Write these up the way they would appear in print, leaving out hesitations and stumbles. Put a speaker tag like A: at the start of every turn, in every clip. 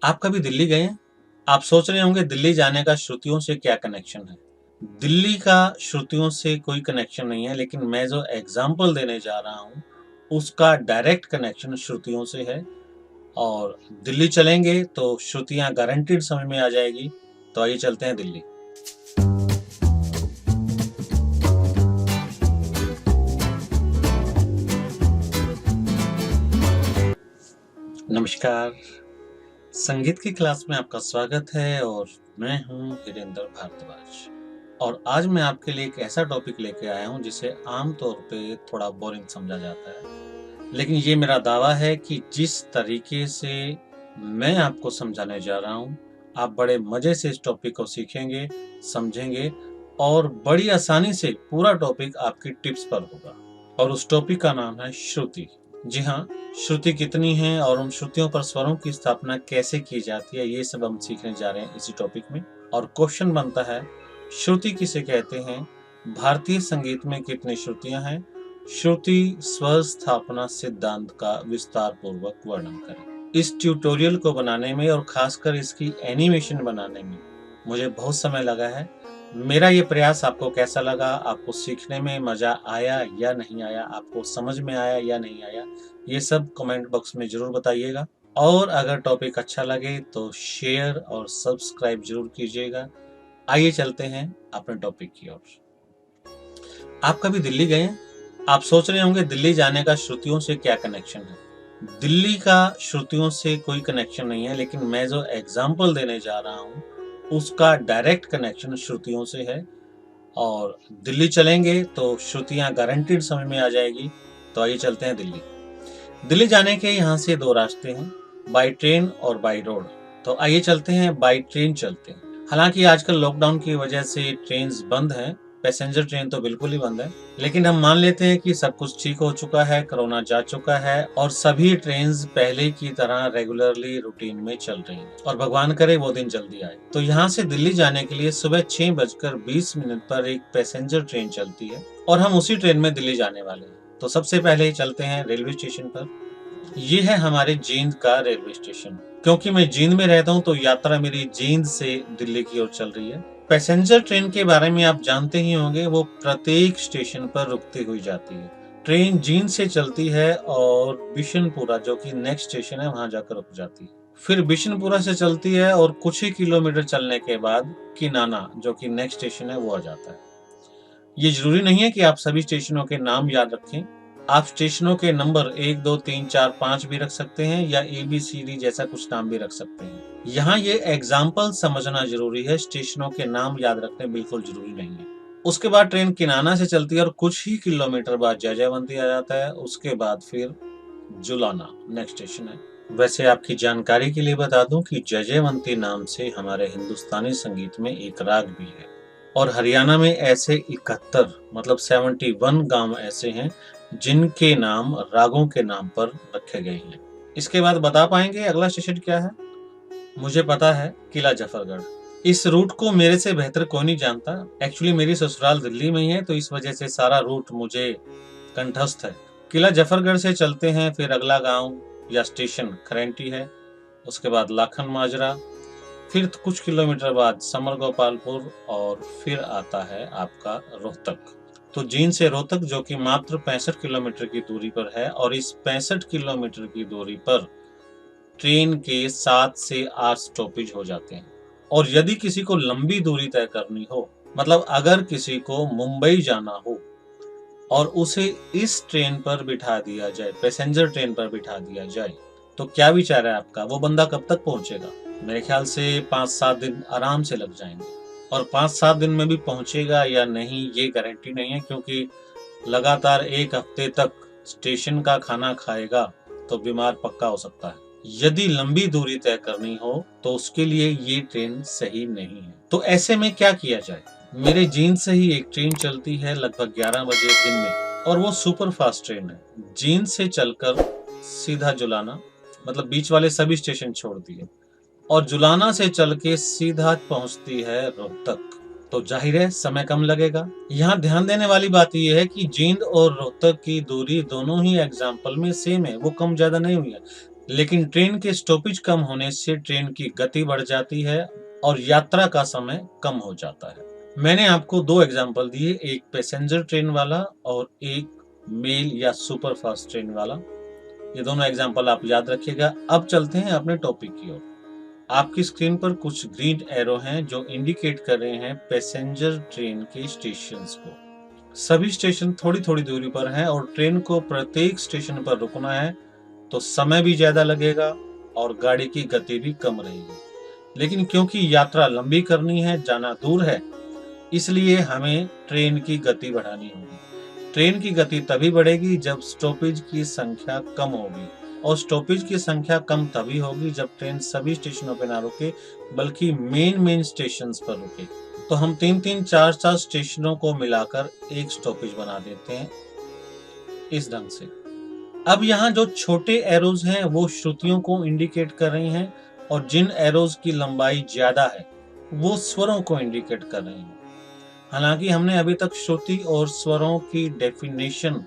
A: आप कभी दिल्ली गए हैं? आप सोच रहे होंगे दिल्ली जाने का श्रुतियों से क्या कनेक्शन है। दिल्ली का श्रुतियों से कोई कनेक्शन नहीं है, लेकिन मैं जो एग्जाम्पल देने जा रहा हूँ उसका डायरेक्ट कनेक्शन श्रुतियों से है। और दिल्ली चलेंगे तो श्रुतियाँ गारंटीड समझ में आ जाएगी। तो आइए चलते हैं दिल्ली। नमस्कार, संगीत की क्लास में आपका स्वागत है और मैं हूं वीरेंद्र भारद्वाज। और आज मैं आपके लिए एक ऐसा टॉपिक लेके आया हूं जिसे आमतौर पे थोड़ा बोरिंग समझा जाता है, लेकिन ये मेरा दावा है कि जिस तरीके से मैं आपको समझाने जा रहा हूं, आप बड़े मजे से इस टॉपिक को सीखेंगे, समझेंगे और बड़ी आसानी से पूरा टॉपिक आपकी टिप्स पर होगा। और उस टॉपिक का नाम है श्रुति। जी हाँ, श्रुति कितनी है और उन श्रुतियों पर स्वरों की स्थापना कैसे की जाती है, ये सब हम सीखने जा रहे हैं इसी टॉपिक में। और क्वेश्चन बनता है, श्रुति किसे कहते हैं, भारतीय संगीत में कितनी श्रुतियां हैं, श्रुति स्वर स्थापना सिद्धांत का विस्तार पूर्वक वर्णन करें। इस ट्यूटोरियल को बनाने में और खासकर इसकी एनिमेशन बनाने में मुझे बहुत समय लगा है। मेरा ये प्रयास आपको कैसा लगा, आपको सीखने में मजा आया या नहीं आया, आपको समझ में आया या नहीं आया, ये सब कमेंट बॉक्स में जरूर बताइएगा। और अगर टॉपिक अच्छा लगे तो शेयर और सब्सक्राइब जरूर कीजिएगा। आइए चलते हैं अपने टॉपिक की ओर। आप कभी दिल्ली गए हैं? आप सोच रहे होंगे दिल्ली जाने का श्रुतियों से क्या कनेक्शन है। दिल्ली का श्रुतियों से कोई कनेक्शन नहीं है, लेकिन मैं जो एग्जाम्पल देने जा रहा हूँ उसका डायरेक्ट कनेक्शन श्रुतियों से है। और दिल्ली चलेंगे तो श्रुतियाँ गारंटीड समझ में आ जाएगी। तो आइए चलते हैं दिल्ली। दिल्ली जाने के यहाँ से दो रास्ते हैं, बाई ट्रेन और बाई रोड। तो आइए चलते हैं, बाई ट्रेन चलते हैं। हालांकि आजकल लॉकडाउन की वजह से ट्रेन बंद है, पैसेंजर ट्रेन तो बिल्कुल ही बंद है, लेकिन हम मान लेते हैं कि सब कुछ ठीक हो चुका है, कोरोना जा चुका है और सभी ट्रेन पहले की तरह रेगुलरली रूटीन में चल रही हैं और भगवान करे वो दिन जल्दी आए। तो यहाँ से दिल्ली जाने के लिए सुबह 6:20 पर एक पैसेंजर ट्रेन चलती है और हम उसी ट्रेन में दिल्ली जाने वाले हैं। तो सबसे पहले चलते हैं रेलवे स्टेशन पर। ये है हमारे जींद का रेलवे स्टेशन। क्योंकि मैं जींद में रहता हूँ तो यात्रा मेरी जींद से दिल्ली की ओर चल रही है। पैसेंजर ट्रेन के बारे में आप जानते ही होंगे, वो प्रत्येक स्टेशन पर रुकती हुई जाती है। ट्रेन जींद से चलती है और बिशनपुरा जो कि नेक्स्ट स्टेशन है वहां जाकर रुक जाती है। फिर बिशनपुरा से चलती है और कुछ ही किलोमीटर चलने के बाद किनाना जो कि नेक्स्ट स्टेशन है वो आ जाता है। ये जरूरी नहीं है कि आप सभी स्टेशनों के नाम याद रखें, आप स्टेशनों के नंबर 1, 2, 3, 4, 5 भी रख सकते हैं या ABCD जैसा कुछ नाम भी रख सकते हैं। यहाँ ये एग्जाम्पल समझना जरूरी है, स्टेशनों के नाम याद रखने बिल्कुल जरूरी नहीं है। उसके बाद ट्रेन किनाना से चलती है और कुछ ही किलोमीटर बाद जयजयवंती आ जाता है। उसके बाद फिर जुलाना नेक्स्ट स्टेशन है। वैसे आपकी जानकारी के लिए बता दूं कि जयजयवंती नाम से हमारे हिंदुस्तानी संगीत में एक राग भी है और हरियाणा में ऐसे 71 मतलब 71 गांव ऐसे हैं जिनके नाम रागों के नाम पर रखे गए हैं। इसके बाद बता पाएंगे अगला स्टेशन क्या है? मुझे पता है, किला जफरगढ़। इस रूट को मेरे से बेहतर कोई नहीं जानता। एक्चुअली मेरी ससुराल दिल्ली में ही है तो इस वजह से सारा रूट मुझे कंठस्थ है। किला जफरगढ़ से चलते हैं, फिर अगला गांव या स्टेशन खरेंटी है, उसके बाद लाखन माजरा, फिर कुछ किलोमीटर बाद समर गोपालपुर और फिर आता है आपका रोहतक। तो जींद से रोहतक जो कि मात्र 65 किलोमीटर की दूरी पर है और इस 65 किलोमीटर की दूरी पर ट्रेन के 7 से 8 स्टॉपेज हो जाते हैं। और यदि किसी को लंबी दूरी तय करनी हो, मतलब अगर किसी को मुंबई जाना हो और उसे इस ट्रेन पर बिठा दिया जाए, पैसेंजर ट्रेन पर बिठा दिया जाए, तो क्या विचार है आपका, वो बंदा कब तक पहुंचेगा? मेरे ख्याल से 5-7 दिन आराम से लग जाएंगे। और 5-7 दिन में भी पहुंचेगा या नहीं ये गारंटी नहीं है, क्योंकि लगातार एक हफ्ते तक स्टेशन का खाना खाएगा तो बीमार पक्का हो सकता है। यदि लंबी दूरी तय करनी हो तो उसके लिए ये ट्रेन सही नहीं है। तो ऐसे में क्या किया जाए? मेरे जींद से ही एक ट्रेन चलती है लगभग 11 बजे दिन में और वो सुपर फास्ट ट्रेन है। जींद से चलकर सीधा जुलाना, मतलब बीच वाले सभी स्टेशन छोड़ दिए, और जुलाना से चल के सीधा पहुंचती है रोहतक। तो जाहिर है समय कम लगेगा। यहाँ ध्यान देने वाली बात यह है कि जींद और रोहतक की दूरी दोनों ही एग्जाम्पल में सेम है, वो कम ज्यादा नहीं हुई है। लेकिन ट्रेन के स्टॉपेज कम होने से ट्रेन की गति बढ़ जाती है और यात्रा का समय कम हो जाता है। मैंने आपको दो एग्जाम्पल दिए, एक पैसेंजर ट्रेन वाला और एक मेल या सुपर फास्ट ट्रेन वाला। ये दोनों एग्जाम्पल आप याद रखिएगा। अब चलते हैं अपने टॉपिक की ओर। आपकी स्क्रीन पर कुछ ग्रीन एरो हैं जो इंडिकेट कर रहे हैं पैसेंजर ट्रेन के स्टेशंस को। सभी स्टेशन थोड़ी थोड़ी दूरी पर हैं और ट्रेन को प्रत्येक स्टेशन पर रुकना है, तो समय भी ज्यादा लगेगा और गाड़ी की गति भी कम रहेगी। लेकिन क्योंकि यात्रा लंबी करनी है, जाना दूर है, इसलिए हमें ट्रेन की गति बढ़ानी होगी। ट्रेन की गति तभी बढ़ेगी जब स्टॉपेज की संख्या कम होगी, और स्टॉपेज की संख्या कम तभी होगी जब ट्रेन सभी स्टेशनों पर ना रुके बल्कि मेन स्टेशंस पर रुके। तो हम 3-3, 4-4 स्टेशनों को मिलाकर एक स्टॉपेज बना देते हैं इस ढंग से। अब यहाँ जो छोटे एरोज हैं वो श्रुतियों को इंडिकेट कर रही हैं, और जिन एरोज की लंबाई ज्यादा है वो स्वरों को इंडिकेट कर रही हैं। हालांकि हमने अभी तक श्रुति और स्वरों की डेफिनेशन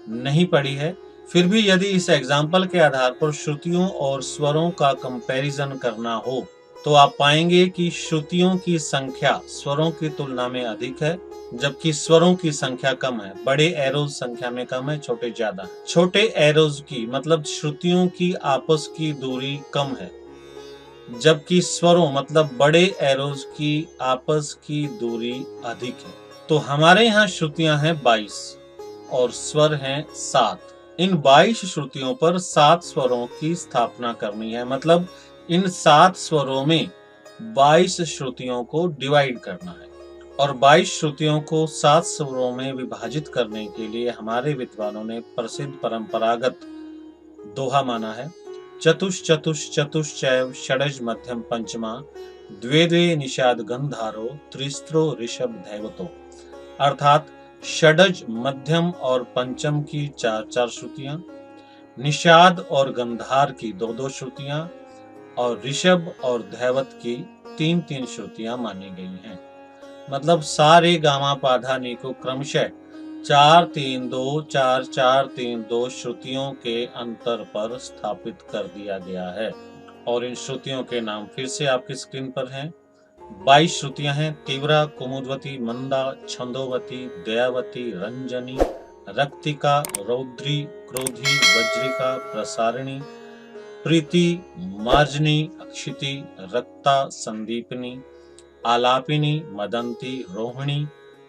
A: नहीं पढ़ी है, फिर भी यदि इस एग्जाम्पल के आधार पर श्रुतियों और स्वरों का कंपैरिजन करना हो तो आप पाएंगे कि श्रुतियों की संख्या स्वरों की तुलना में अधिक है, जबकि स्वरों की संख्या कम है। बड़े एरोज संख्या में कम है, छोटे ज्यादा है। छोटे एरोज की मतलब श्रुतियों की आपस की दूरी कम है, जबकि स्वरों मतलब बड़े एरोज की आपस की दूरी अधिक है। तो हमारे यहाँ श्रुतियां हैं 22 और स्वर हैं 7। इन 22 श्रुतियों पर 7 स्वरों की स्थापना करनी है, मतलब इन 7 स्वरों में 22 श्रुतियों को डिवाइड करना है। और 22 श्रुतियों को 7 स्वरों में विभाजित करने के लिए हमारे विद्वानों ने प्रसिद्ध परंपरागत दोहा माना है, चतुश्चैव षडज मध्यम पंचमा द्वे द्वे निषाद गंधारो त्रिस्त्रो ऋषभ दैवतो। अर्थात षडज मध्यम और पंचम की 4-4 श्रुतियां, निषाद और गंधार की 2-2 श्रुतियां और ऋषभ और दैवत की 3-3 श्रुतियां मानी गई हैं। मतलब सारे गामा पाधा नी को क्रमशः 4-3-2 4-4-3-2 श्रुतियों के अंतर पर स्थापित कर दिया गया है। और इन श्रुतियों के नाम फिर से आपकी स्क्रीन पर हैं। 22 श्रुतियां हैं, तीव्रा, कुमुदवती, मंदा, छंदोवती, दयावती, रंजनी, रक्तिका, रौद्री, क्रोधी, वज्रिका, प्रसारिणी, प्रीति, मार्जनी, अक्षिति, रक्ता, संदीपनी, आलापिनी, मदंती, रोहिणी,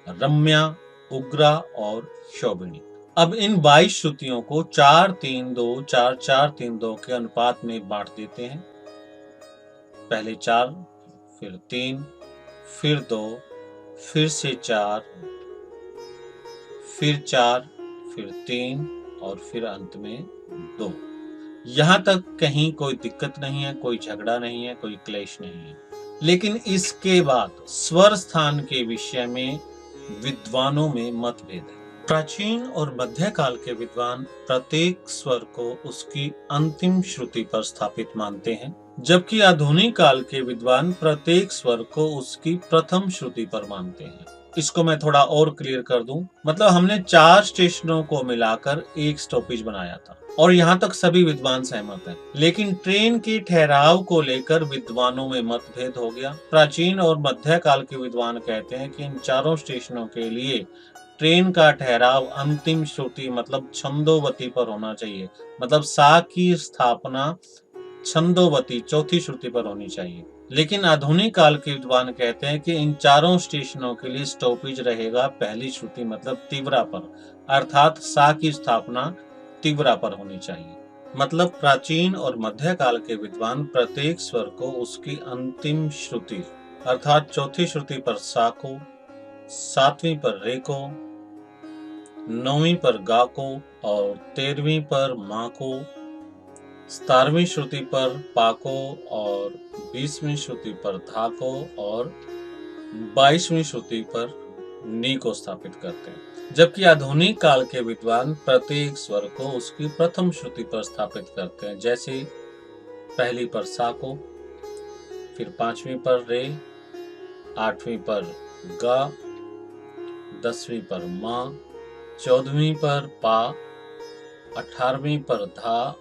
A: रम्या, उग्रा और शोभिनी। अब इन 22 श्रुतियों को 4-3-2 4-4-3-2 के अनुपात में बांट देते हैं। पहले 4, फिर 3, फिर 2, फिर से 4, फिर 4, फिर 3 और फिर अंत में 2। यहाँ तक कहीं कोई दिक्कत नहीं है, कोई झगड़ा नहीं है, कोई क्लेश नहीं है। लेकिन इसके बाद स्वर स्थान के विषय में विद्वानों में मतभेद है। प्राचीन और मध्यकाल के विद्वान प्रत्येक स्वर को उसकी अंतिम श्रुति पर स्थापित मानते हैं, जबकि आधुनिक काल के विद्वान प्रत्येक स्वर को उसकी प्रथम श्रुति पर मानते हैं। इसको मैं थोड़ा और क्लियर कर दूं, मतलब हमने 4 स्टेशनों को मिलाकर एक स्टॉपेज बनाया था और यहाँ तक सभी विद्वान सहमत हैं। लेकिन ट्रेन के ठहराव को लेकर विद्वानों में मतभेद हो गया। प्राचीन और मध्यकाल के विद्वान कहते हैं कि इन चारों स्टेशनों के लिए ट्रेन का ठहराव अंतिम श्रुति मतलब छंदोवती पर होना चाहिए, मतलब सा की स्थापना छंदोवती चौथी श्रुति पर होनी चाहिए। लेकिन आधुनिक काल के विद्वान कहते हैं कि इन चारों स्टेशनों के लिए स्टॉपेज रहेगा पहली श्रुति मतलब तीव्रा पर, अर्थात सा की स्थापना तीव्रा पर होनी चाहिए। मतलब प्राचीन और मध्यकाल के विद्वान प्रत्येक स्वर को उसकी अंतिम श्रुति अर्थात चौथी श्रुति पर सा को, 7वीं पर रे को, 9वीं पर गा को और 13वीं पर मा को, 17वीं श्रुति पर पा को और 20वीं श्रुति पर धा को और 22वीं श्रुति पर नी को स्थापित करते हैं। जबकि आधुनिक काल के विद्वान प्रत्येक स्वर को उसकी प्रथम श्रुति पर स्थापित करते हैं, जैसे पहली पर सा को, फिर 5वीं पर रे, 8वीं पर गा, 10वीं पर मा, 14वीं पर पा, 18वीं पर धा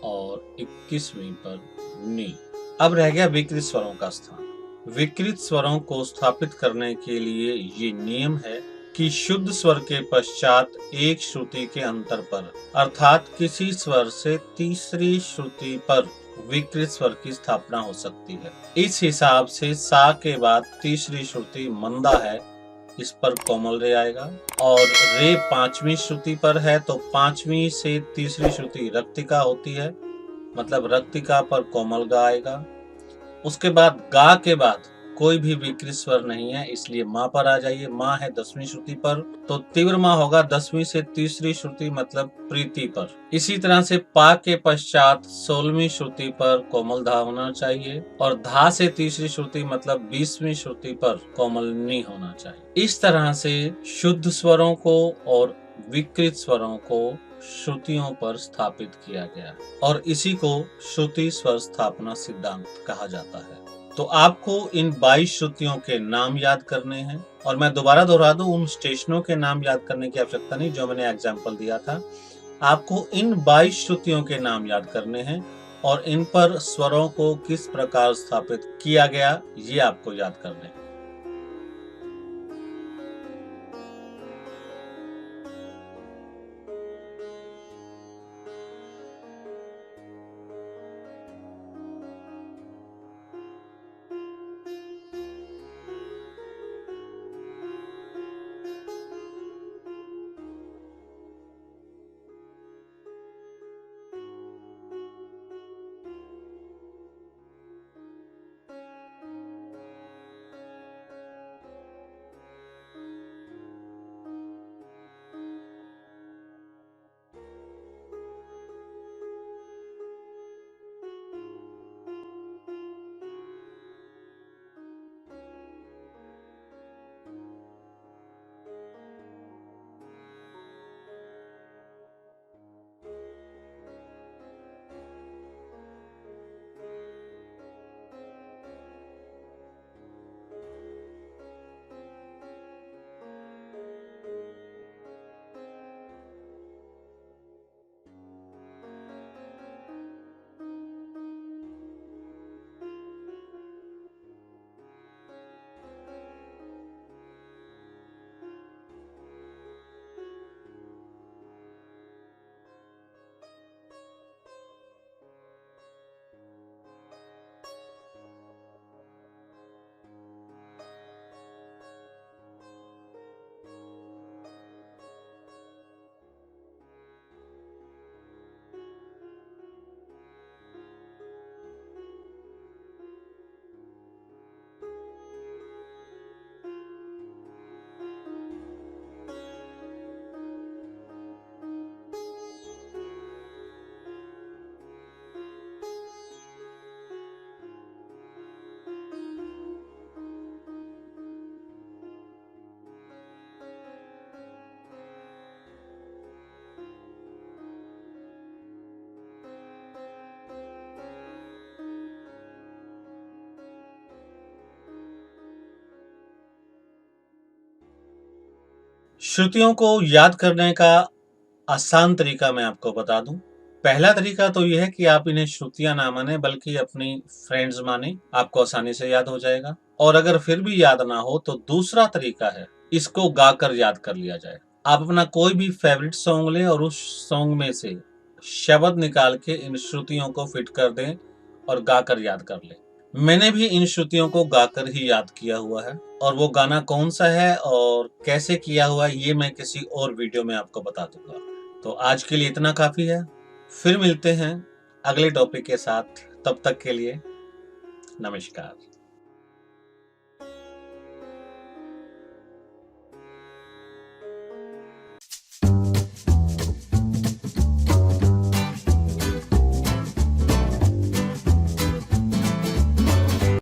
A: और 21वीं पर नी। अब रह गया विकृत स्वरों का स्थान। विकृत स्वरों को स्थापित करने के लिए ये नियम है कि शुद्ध स्वर के पश्चात एक श्रुति के अंतर पर अर्थात किसी स्वर से तीसरी श्रुति पर विकृत स्वर की स्थापना हो सकती है। इस हिसाब से सा के बाद तीसरी श्रुति मंदा है, इस पर कोमल रे आएगा, और रे पांचवी श्रुति पर है तो पांचवी से तीसरी श्रुति रक्तिका होती है, मतलब रक्तिका पर कोमल गा आएगा। उसके बाद गा के बाद कोई भी विकृत स्वर नहीं है, इसलिए माँ पर आ जाइए। माँ है 10वीं श्रुति पर, तो तीव्र माँ होगा 10वीं से तीसरी श्रुति मतलब प्रीति पर। इसी तरह से पा के पश्चात 16वीं श्रुति पर कोमल धा होना चाहिए, और धा से तीसरी श्रुति मतलब 20वीं श्रुति पर कोमल नी होना चाहिए। इस तरह से शुद्ध स्वरों को और विकृत स्वरों को श्रुतियों पर स्थापित किया गया, और इसी को श्रुति स्वर स्थापना सिद्धांत कहा जाता है। तो आपको इन 22 श्रुतियों के नाम याद करने हैं, और मैं दोबारा दोहरा दूं, उन स्टेशनों के नाम याद करने की आवश्यकता नहीं जो मैंने एग्जाम्पल दिया था। आपको इन 22 श्रुतियों के नाम याद करने हैं और इन पर स्वरों को किस प्रकार स्थापित किया गया ये आपको याद करने हैं। श्रुतियों को याद करने का आसान तरीका मैं आपको बता दूं। पहला तरीका तो यह है कि आप इन्हें श्रुतियां ना माने बल्कि अपनी फ्रेंड्स माने, आपको आसानी से याद हो जाएगा। और अगर फिर भी याद ना हो तो दूसरा तरीका है, इसको गाकर याद कर लिया जाए। आप अपना कोई भी फेवरेट सॉन्ग लें और उस सॉन्ग में से शब्द निकाल के इन श्रुतियों को फिट कर दें और गाकर याद कर लें। मैंने भी इन श्रुतियों को गाकर ही याद किया हुआ है, और वो गाना कौन सा है और कैसे किया हुआ है ये मैं किसी और वीडियो में आपको बता दूंगा। तो आज के लिए इतना काफी है, फिर मिलते हैं अगले टॉपिक के साथ। तब तक के लिए नमस्कार।